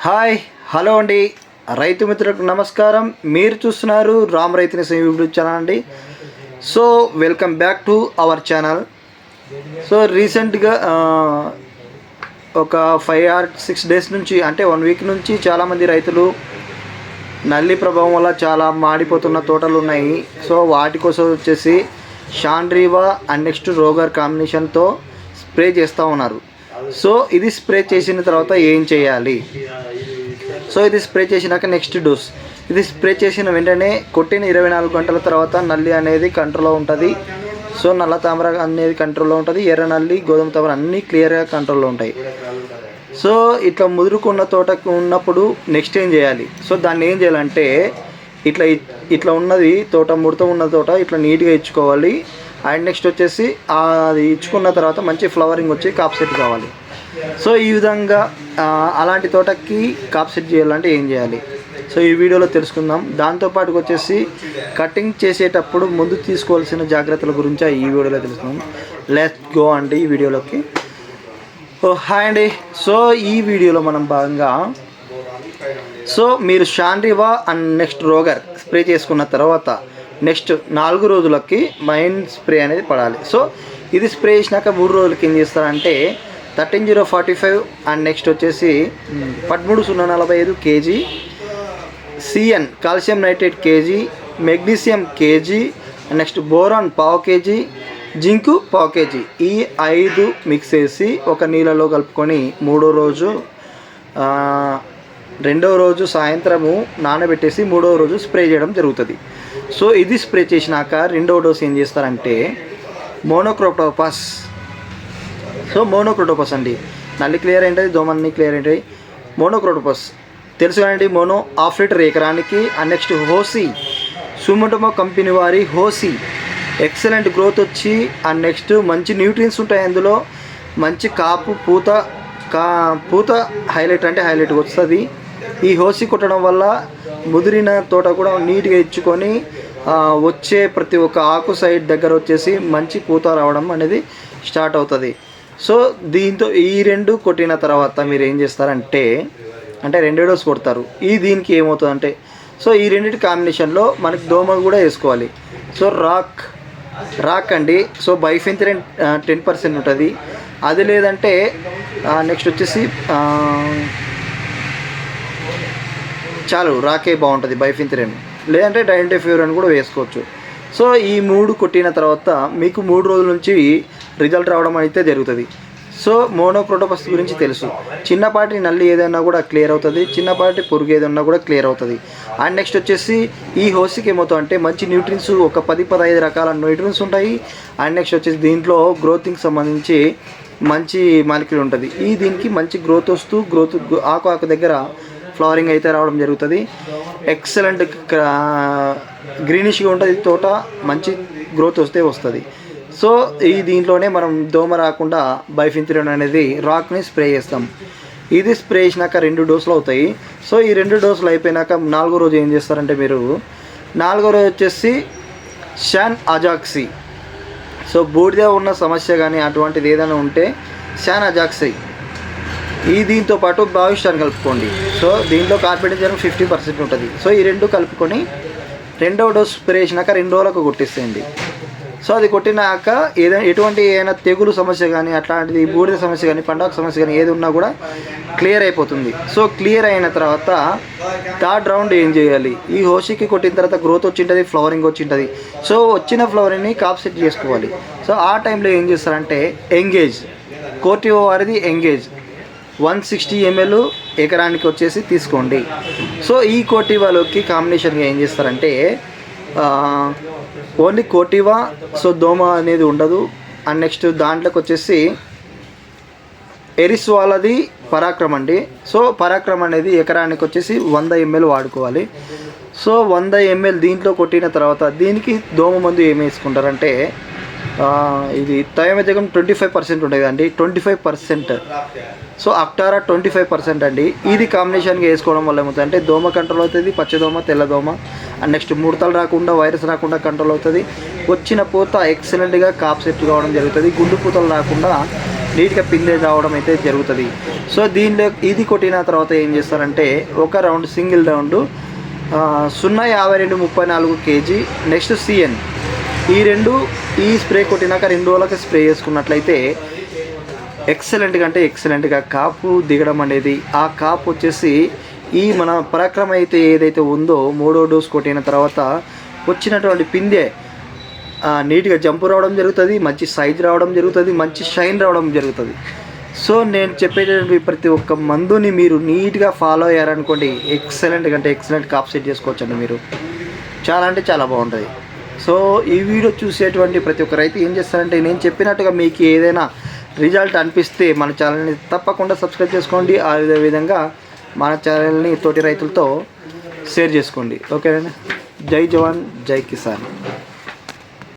Hi hello అండి, రైతు మిత్రులకు నమస్కారం. మీరు చూస్తున్నారు రామ్ రైతు నేస్తం యూట్యూబ్ ఛానల్ అండి. So welcome back to our channel. So రీసెంట్గా ఒక 5 or 6 days నుంచి, అంటే 1 week నుంచి చాలామంది రైతులు నల్లి ప్రభావం వల్ల చాలా మాడిపోతున్న తోటలు ఉన్నాయి. సో వాటి కోసం వచ్చేసి షాండ్రీవా అండ్ నెక్స్ట్ రోగర్ కాంబినేషన్తో స్ప్రే చేస్తూ ఉన్నారు. సో ఇది స్ప్రే చేసిన తర్వాత ఏం చేయాలి? సో ఇది స్ప్రే చేసినాక నెక్స్ట్ డోస్. ఇది స్ప్రే చేసిన వెంటనే కొట్టిన 24 గంటల తర్వాత నల్లి అనేది కంట్రోల్లో ఉంటుంది. సో నల్ల తామర అనేది కంట్రోల్లో ఉంటుంది, ఎర్ర నల్లి, గోధుమ తామర అన్నీ క్లియర్గా కంట్రోల్లో ఉంటాయి. సో ఇట్లా ముదురుకున్న తోటకు ఉన్నప్పుడు నెక్స్ట్ ఏం చేయాలి? సో దాన్ని ఏం చేయాలంటే ఇట్లా ఉన్నది తోట, ముడత ఉన్న తోట ఇట్లా నీట్గా ఇచ్చుకోవాలి. అండ్ నెక్స్ట్ వచ్చేసి అది ఇచ్చుకున్న తర్వాత మంచి ఫ్లవరింగ్ వచ్చి కాప్ సెట్ కావాలి. సో ఈ విధంగా అలాంటి తోటకి కాప్ సెట్ చేయాలంటే ఏం చేయాలి? సో ఈ వీడియోలో తెలుసుకుందాం. దాంతోపాటుకు వచ్చేసి కటింగ్ చేసేటప్పుడు ముందు తీసుకోవాల్సిన జాగ్రత్తల గురించి ఈ వీడియోలో తెలుసుకుందాం. లెట్స్ గో అండి ఈ వీడియోలోకి. హాయ్ అండి. సో ఈ వీడియోలో మనం భాగంగా మీరు షాండ్రీవా అండ్ నెక్స్ట్ రోగర్ స్ప్రే చేసుకున్న తర్వాత నెక్స్ట్ 4 రోజులకి మైన్ స్ప్రే అనేది పడాలి. సో ఇది స్ప్రే చేసినాక 3 రోజులకి ఏం చేస్తారంటే 13045 అండ్ నెక్స్ట్ వచ్చేసి 13045 kg CN calcium nitrate KG, magnesium KG, next boron 1/4 kg, zinc 1/4 kg. ఈ 5 మిక్స్ చేసి ఒక నీళ్ళలో కలుపుకొని 3వ రోజు 2వ రోజు సాయంత్రము నానబెట్టేసి 3వ రోజు స్ప్రే చేయడం జరుగుతుంది. సో ఇది స్ప్రే చేసినాక 2వ డోస్ ఏం చేస్తారంటే మోనోక్రోటోపస్. సో మోనోక్రోటోపస్ అండి, నల్లి క్లియర్ ఏంటది, దోమన్ని క్లియర్ ఏంటది. మోనోక్రోటోపస్ తెలుసు కదండి. మోనో 1/2 లీటర్ ఎకరానికి. అండ్ నెక్స్ట్ హోసీ, సుమోటోమో కంపెనీ వారి హోసీ ఎక్సలెంట్ గ్రోత్ వచ్చి అండ్ నెక్స్ట్ మంచి న్యూట్రియన్స్ ఉంటాయి అందులో. మంచి కాపు పూత హైలైట్ అంటే హైలైట్ వస్తుంది. ఈ హోసీ కొట్టడం వల్ల ముదిరిన తోట కూడా నీట్గా ఇచ్చుకొని వచ్చే ప్రతి ఒక్క ఆకు సైడ్ దగ్గర వచ్చేసి మంచి పూత రావడం అనేది స్టార్ట్ అవుతుంది. సో దీంతో ఈ 2 కొట్టిన తర్వాత మీరు ఏం చేస్తారంటే 2 డోస్ కొడతారు. దీనికి ఏమవుతుందంటే సో ఈ రెండింటి కాంబినేషన్లో మనకి దోమ కూడా వేసుకోవాలి. సో రాక్ అండి. సో బైఫెంథ్రిన్ 10% ఉంటుంది. అది లేదంటే నెక్స్ట్ వచ్చేసి చాలు రాకే బాగుంటుంది, బైఫెంథ్రిన్. లేదంటే డైంటోఫ్యూరన్ కూడా వేసుకోవచ్చు. సో ఈ 3 కొట్టిన తర్వాత మీకు 3 రోజుల నుంచి రిజల్ట్ రావడం అయితే జరుగుతుంది. సో మోనోక్రోటోపస్ గురించి తెలుసు. చిన్నపాటి నల్లి ఏదైనా కూడా క్లియర్ అవుతుంది, చిన్నపాటి పురుగు ఏదైనా కూడా క్లియర్ అవుతుంది. అండ్ నెక్స్ట్ వచ్చేసి ఈ హోస్కి ఏమవుతుంది అంటే మంచి న్యూట్రియన్స్ ఒక 10-15 రకాల న్యూట్రియన్స్ ఉంటాయి. అండ్ నెక్స్ట్ వచ్చేసి దీంట్లో గ్రోతింగ్కి సంబంధించి మంచి మాలిక్యూల్ ఉంటుంది. దీనికి మంచి గ్రోత్ వస్తూ ఆకు దగ్గర ఫ్లవరింగ్ అయితే రావడం జరుగుతుంది. ఎక్సలెంట్ గ్రీనిష్గా ఉంటుంది తోట, మంచి గ్రోత్ వస్తుంది. సో దీంట్లోనే మనం దోమ రాకుండా బైఫెంథ్రిన్ అనేది రాక్ని స్ప్రే చేస్తాం. ఇది స్ప్రే చేసినాక 2 డోసులు అవుతాయి. సో ఈ 2 డోసులు అయిపోయినాక 4వ రోజు ఏం చేస్తారంటే మీరు 4వ రోజు వచ్చేసి షాన్ అజాక్సీ. సో బూడిద ఉన్న సమస్య కానీ అటువంటిది ఏదైనా ఉంటే షాన్ అజాక్సీ దీంతో పాటు బావిస్టాన్ కలుపుకోండి. సో దీంట్లో కార్బెండిజం 50% ఉంటుంది. సో ఈ 2 కలుపుకొని 2వ డోస్ స్ప్రే చేసినాక 2 రోజులకు కొట్టిస్తేయండి. సో అది కొట్టినాక ఏదైనా తెగులు సమస్య కానీ అట్లాంటిది బూడిద సమస్య కానీ పండగ సమస్య కానీ ఏది ఉన్నా కూడా క్లియర్ అయిపోతుంది. సో క్లియర్ అయిన తర్వాత 3rd రౌండ్ ఏం చేయాలి? ఈ హోషికి కొట్టిన తర్వాత గ్రోత్ వచ్చింటుంది, ఫ్లవరింగ్ వచ్చింటుంది. సో వచ్చిన ఫ్లవరింగ్ని కాప్ సెట్ చేసుకోవాలి. సో ఆ టైంలో ఏం చేస్తారంటే ఎంగేజ్ కోర్టివో వారిది ఎంగేజ్ 160 ml ఎకరానికి వచ్చేసి తీసుకోండి. సో ఈ కోటివాలోకి కాంబినేషన్గా ఏం చేస్తారంటే ఓన్లీ కోటివా, సో దోమ అనేది ఉండదు. అండ్ నెక్స్ట్ దాంట్లోకి వచ్చేసి ఎరిస్ వాళ్ళది పరాక్రమ్ అండి. సో పరాక్రమ్ అనేది ఎకరానికి వచ్చేసి 100 ml వాడుకోవాలి. సో 100 ml దీంట్లో కొట్టిన తర్వాత దీనికి దోమ మందు ఏమి వేసుకుంటారంటే ఇది థయోమెథికం 25% ఉంటుంది అండి, 25%. సో అక్టారా 25% అండి. ఇది కాంబినేషన్గా వేసుకోవడం వల్ల ఏమవుతుంది దోమ కంట్రోల్ అవుతుంది, పచ్చదోమ, తెల్లదోమ. అండ్ నెక్స్ట్ ముడతలు రాకుండా, వైరస్ రాకుండా కంట్రోల్ అవుతుంది. వచ్చిన పూత ఎక్సలెంట్గా కాప్ సెట్ కావడం జరుగుతుంది. గుండు పూతలు రాకుండా నీట్గా పిందె రావడం అయితే జరుగుతుంది. సో దీనిలో ఇది కొట్టిన తర్వాత ఏం చేస్తారంటే ఒక round single round 0.5234 kg. Next CN ఈ స్ప్రే కొట్టినాక 2 రోజులకి స్ప్రే చేసుకున్నట్లయితే ఎక్సలెంట్గా కాపు దిగడం అనేది, ఆ కాపు వచ్చేసి ఈ మన పరాక్రమ అయితే ఏదైతే ఉందో 3వ డోస్ కొట్టిన తర్వాత వచ్చినటువంటి పిందె నీట్గా జంపు రావడం జరుగుతుంది, మంచి సైజ్ రావడం జరుగుతుంది, మంచి షైన్ రావడం జరుగుతుంది. సో నేను చెప్పేటటువంటి ప్రతి ఒక్క మందుని మీరు నీట్గా ఫాలో అయ్యారనుకోండి, ఎక్సలెంట్ కాప్ సెట్ చేసుకోవచ్చండి. మీరు చాలా బాగుంటుంది. సో ఈ వీడియో చూసేటువంటి ప్రతి ఒక్క రైతు ఏం చేస్తారంటే, నేను చెప్పినట్టుగా మీకు ఏదైనా రిజల్ట్ అనిపిస్తే మన ఛానల్ని తప్పకుండా సబ్స్క్రైబ్ చేసుకోండి. అదేవిధంగా మన ఛానల్ని తోటి రైతులతో షేర్ చేసుకోండి. ఓకేనా? జై జవాన్, జై కిసాన్.